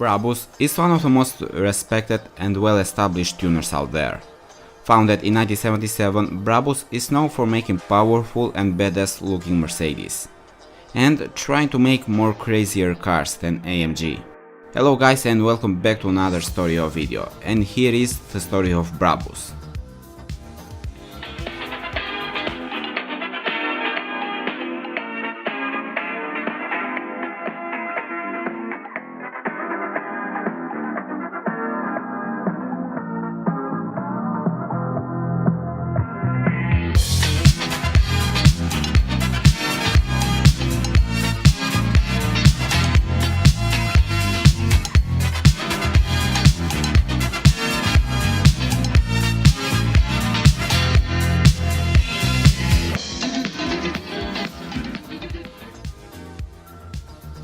Brabus is one of the most respected and well-established tuners out there. Founded in 1977, Brabus is known for making powerful and badass looking Mercedes, and trying to make more crazier cars than AMG. Hello guys and welcome back to another story of video, and here is the story of Brabus.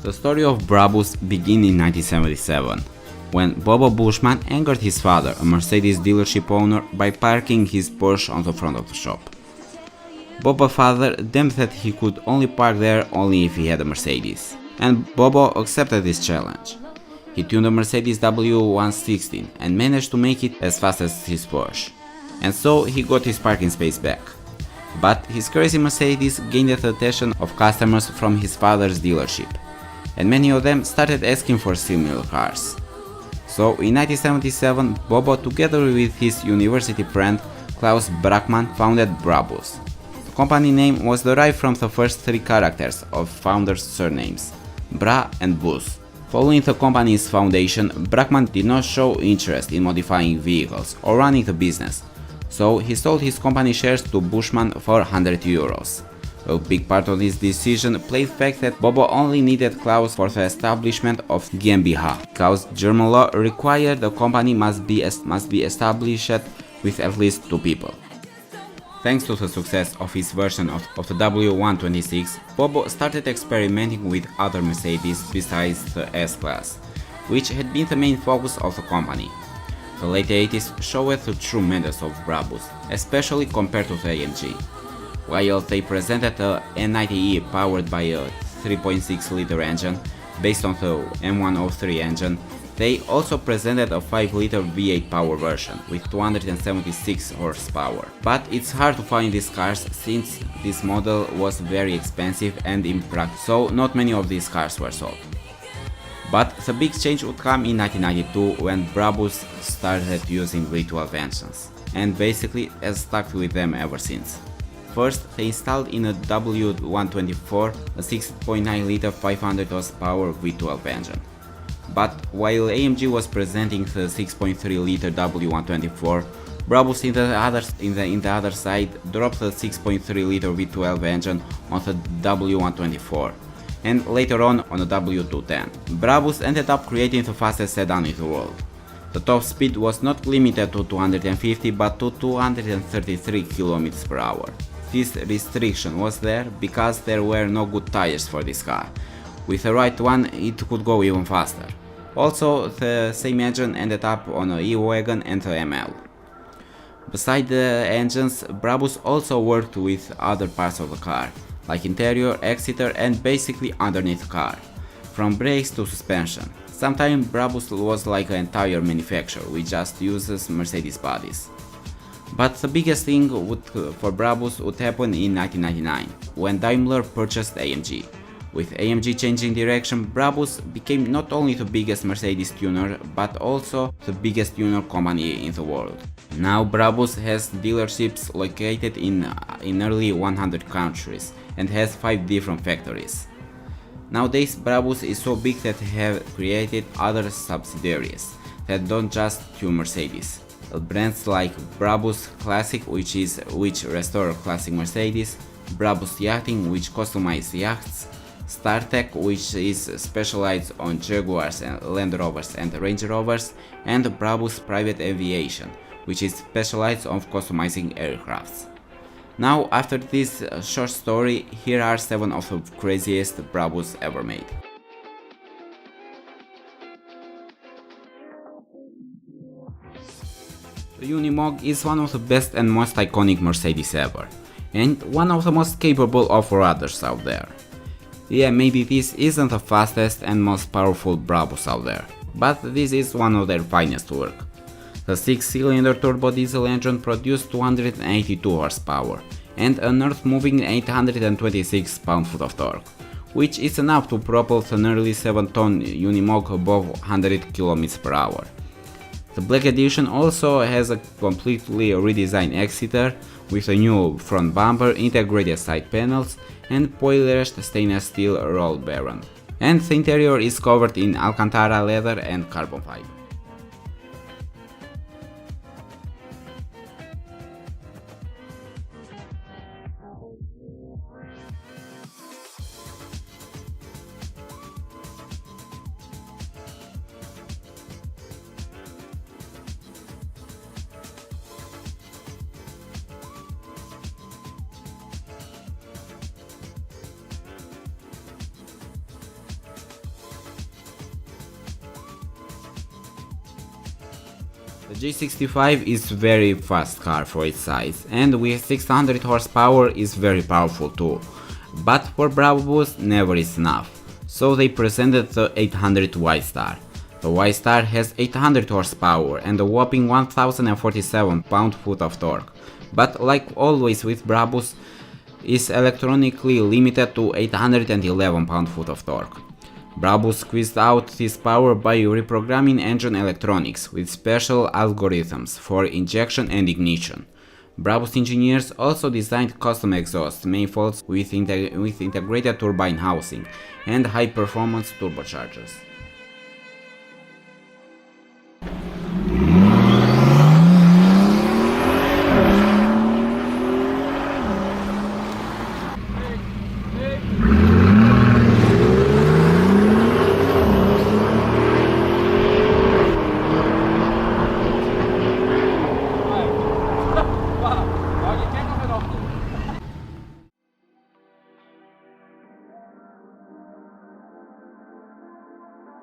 The story of Brabus began in 1977, when Bobo Bushman angered his father, a Mercedes dealership owner, by parking his Porsche on the front of the shop. Bobo's father deemed that he could only park there only if he had a Mercedes, and Bobo accepted this challenge. He tuned a Mercedes W116 and managed to make it as fast as his Porsche, and so he got his parking space back. But his crazy Mercedes gained the attention of customers from his father's dealership, and many of them started asking for similar cars. So in 1977, Bobo, together with his university friend Klaus Brackmann, founded Brabus. The company name was derived from the first three characters of founders' surnames, Bra and Bus. Following the company's foundation, Brackmann did not show interest in modifying vehicles or running the business, so he sold his company shares to Bushman for €100. A big part of this decision played the fact that Bobo only needed Klaus for the establishment of GmbH, because German law required the company must be established with at least 2 people. Thanks to the success of his version of the W126, Bobo started experimenting with other Mercedes besides the S-Class, which had been the main focus of the company. The late 80s showed the true menace of Brabus, especially compared to the AMG. While they presented a N90E powered by a 3.6-liter engine based on the M103 engine, they also presented a 5-liter V8 power version with 276 horsepower. But it's hard to find these cars since this model was very expensive and impractical, so not many of these cars were sold. But the big change would come in 1992 when Brabus started using V12 engines, and basically has stuck with them ever since. First, they installed in a W124 a 6.9-liter 500 horsepower V12 engine. But while AMG was presenting the 6.3-liter W124, Brabus in the other side dropped the 6.3-liter V12 engine on the W124, and later on the W210. Brabus ended up creating the fastest sedan in the world. The top speed was not limited to 250 but to 233 km per hour. This restriction was there because there were no good tires for this car. With the right one it could go even faster. Also, the same engine ended up on a E-Wagon and a ML. Beside the engines, Brabus also worked with other parts of the car, like interior, exterior and basically underneath the car, from brakes to suspension. Sometimes Brabus was like an entire manufacturer which just uses Mercedes bodies. But the biggest thing for Brabus would happen in 1999, when Daimler purchased AMG. With AMG changing direction, Brabus became not only the biggest Mercedes tuner, but also the biggest tuner company in the world. Now Brabus has dealerships located in nearly 100 countries and has 5 different factories. Nowadays Brabus is so big that they have created other subsidiaries that don't just tune Mercedes. Brands like Brabus Classic, which restore classic Mercedes, Brabus Yachting, which customize yachts, StarTech, which is specialized on Jaguars and Land Rovers and Range Rovers, and Brabus Private Aviation, which is specialized on customizing aircrafts. Now, after this short story, here are 7 of the craziest Brabus ever made. The Unimog is one of the best and most iconic Mercedes ever, and one of the most capable off-roaders out there. Yeah, maybe this isn't the fastest and most powerful Brabus out there, but this is one of their finest work. The 6-cylinder turbo diesel engine produced 282 horsepower and an earth-moving 826 pound-foot of torque, which is enough to propel the nearly 7-ton Unimog above 100 km per hour. The Black Edition also has a completely redesigned Exeter with a new front bumper, integrated side panels and polished stainless steel roll bearing. And the interior is covered in Alcantara leather and carbon fiber. The G65 is very fast car for its size, and with 600 horsepower is very powerful too, but for Brabus never is enough, so they presented the 800 Y-Star. The Y-Star has 800 horsepower and a whopping 1047 pound-foot of torque, but like always with Brabus, is electronically limited to 811 pound-foot of torque. Brabus squeezed out this power by reprogramming engine electronics with special algorithms for injection and ignition. Brabus engineers also designed custom exhaust manifolds with integrated turbine housing and high-performance turbochargers.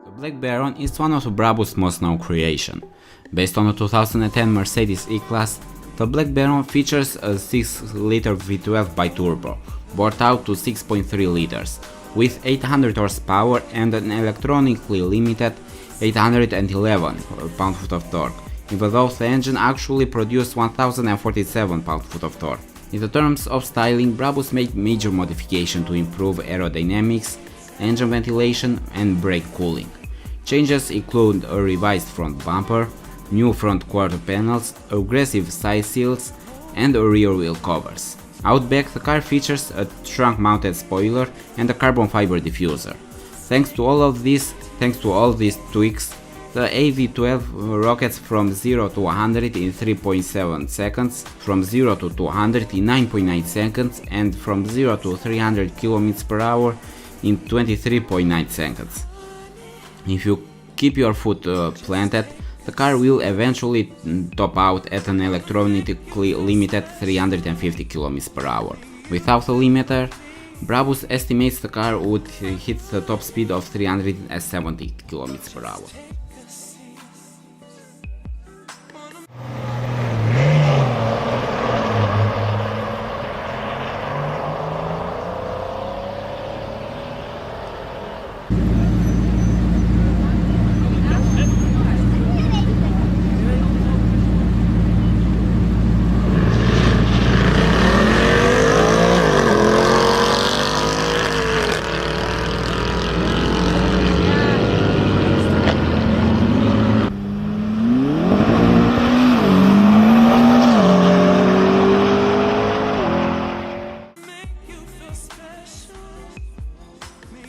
The Black Baron is one of Brabus' most known creations. Based on the 2010 Mercedes E-Class, the Black Baron features a 6-liter V12 bi-turbo, bored out to 6.3 liters, with 800 horsepower and an electronically limited 811 pound-foot of torque, even though the engine actually produced 1047 pound-foot of torque. In the terms of styling, Brabus made major modifications to improve aerodynamics, engine ventilation and brake cooling. Changes include a revised front bumper, new front quarter panels, aggressive side seals and rear wheel covers. Out back, the car features a trunk-mounted spoiler and a carbon fiber diffuser. Thanks to all these tweaks, the AV12 rockets from 0 to 100 in 3.7 seconds, from 0 to 200 in 9.9 seconds and from 0 to 300 km per hour in 23.9 seconds. If you keep your foot planted, the car will eventually top out at an electronically limited 350 km per hour. Without a limiter, Brabus estimates the car would hit the top speed of 370 km per hour.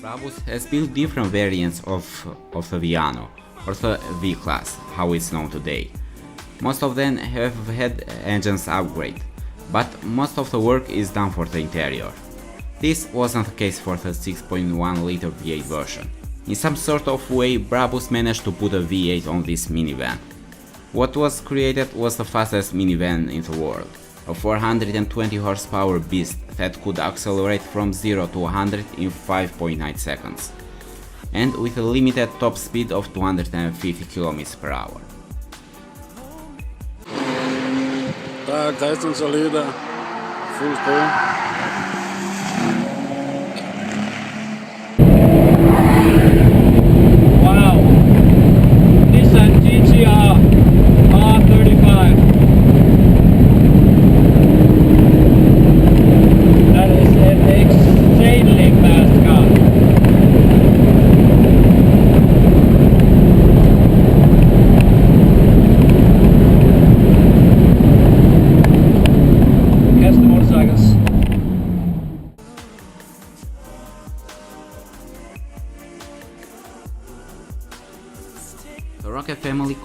Brabus has built different variants of the Viano, or the V-Class, how it's known today. Most of them have had engines upgrade, but most of the work is done for the interior. This wasn't the case for the 6.1-liter V8 version. In some sort of way, Brabus managed to put a V8 on this minivan. What was created was the fastest minivan in the world, a 420 horsepower beast that could accelerate from 0 to 100 in 5.9 seconds, and with a limited top speed of 250 km per hour. Tak, da ist unser Leader. Full go. Wow!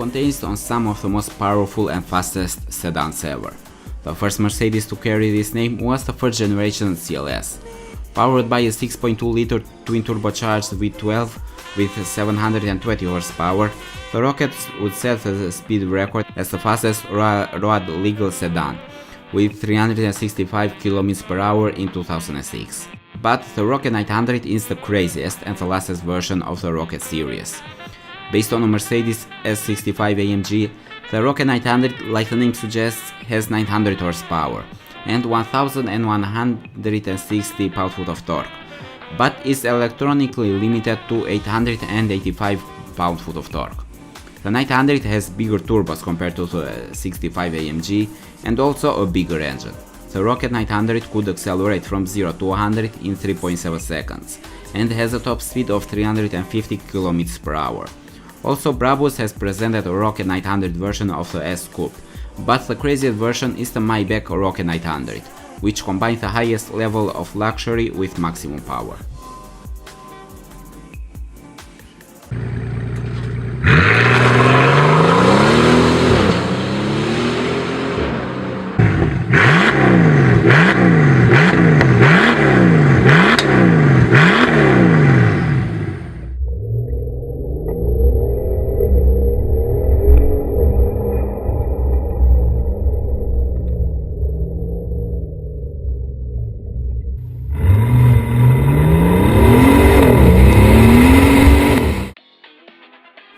contains on some of the most powerful and fastest sedans ever. The first Mercedes to carry this name was the first generation CLS. Powered by a 6.2-liter twin-turbocharged V12 with 720 horsepower, the Rocket would set the speed record as the fastest road legal sedan, with 365 km per hour in 2006. But the Rocket 900 is the craziest and the lastest version of the Rocket series. Based on a Mercedes S65 AMG, the Rocket 900, like the name suggests, has 900 horsepower and 1160 pound-foot of torque, but is electronically limited to 885 pound-foot of torque. The 900 has bigger turbos compared to the 65 AMG and also a bigger engine. The Rocket 900 could accelerate from 0 to 100 in 3.7 seconds and has a top speed of 350 km per hour. Also, Brabus has presented a Rocket 900 version of the S-Coupe, but the craziest version is the Maybach Rocket 900, which combines the highest level of luxury with maximum power.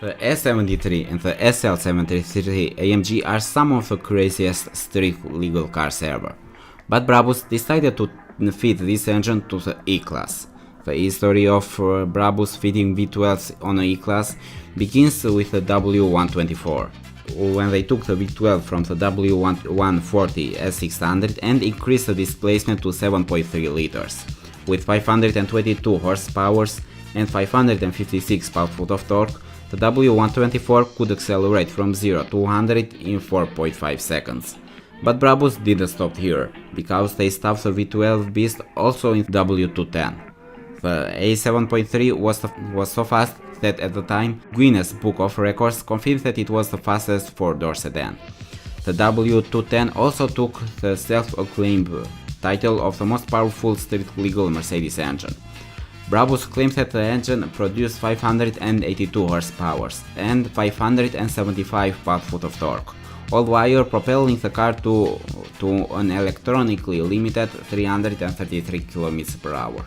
The S73 and the SL73 AMG are some of the craziest street legal cars ever, but Brabus decided to fit this engine to the E-Class. The history of Brabus fitting V12s on an E-Class begins with the W124, when they took the V12 from the W140 S600 and increased the displacement to 7.3 liters, with 522 horsepower and 556 pound-foot of torque. The W124 could accelerate from 0 to 100 in 4.5 seconds. But Brabus didn't stop here, because they stuffed the V12 beast also in W210. The A7.3 was so fast that at the time Guinness Book of Records confirmed that it was the fastest four-door sedan. The W210 also took the self-acclaimed title of the most powerful street-legal Mercedes engine. Brabus claims that the engine produced 582 horsepower and 575 pound-foot of torque, all while propelling the car to an electronically limited 333 km per hour.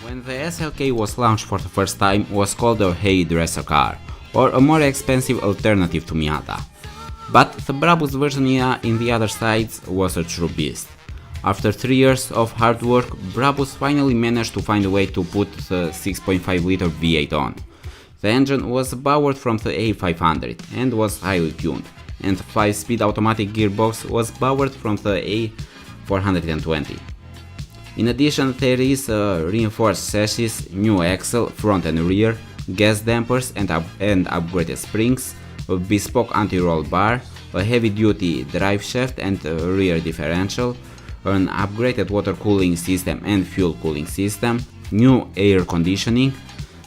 When the SLK was launched for the first time, it was called a hairdresser car, or a more expensive alternative to Miata. But the Brabus version in the other sides was a true beast. After 3 years of hard work, Brabus finally managed to find a way to put the 6.5-liter V8 on. The engine was powered from the A500 and was highly tuned, and the 5-speed automatic gearbox was powered from the A420. In addition, there is a reinforced chassis, new axle, front and rear, gas dampers and upgraded springs, a bespoke anti-roll bar, a heavy-duty drive shaft and a rear differential, an upgraded water cooling system and fuel cooling system, new air conditioning,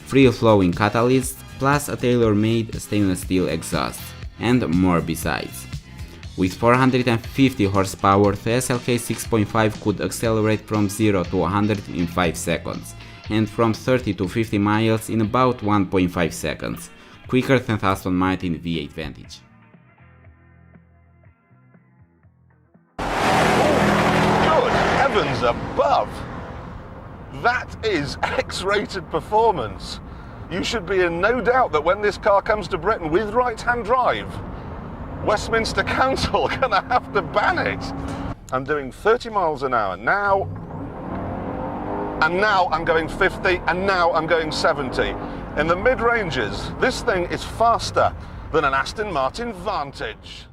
free-flowing catalysts, plus a tailor-made stainless steel exhaust, and more besides. With 450 horsepower, the SLK 6.5 could accelerate from 0 to 100 in 5 seconds, and from 30 to 50 miles in about 1.5 seconds, quicker than Aston Martin V8 Vantage. Good heavens above! That is X-rated performance. you should be in no doubt that when this car comes to Britain with right-hand drive, Westminster Council are going to have to ban it. I'm doing 30 miles an hour now, and now I'm going 50, and now I'm going 70. In the mid-ranges, this thing is faster than an Aston Martin Vantage.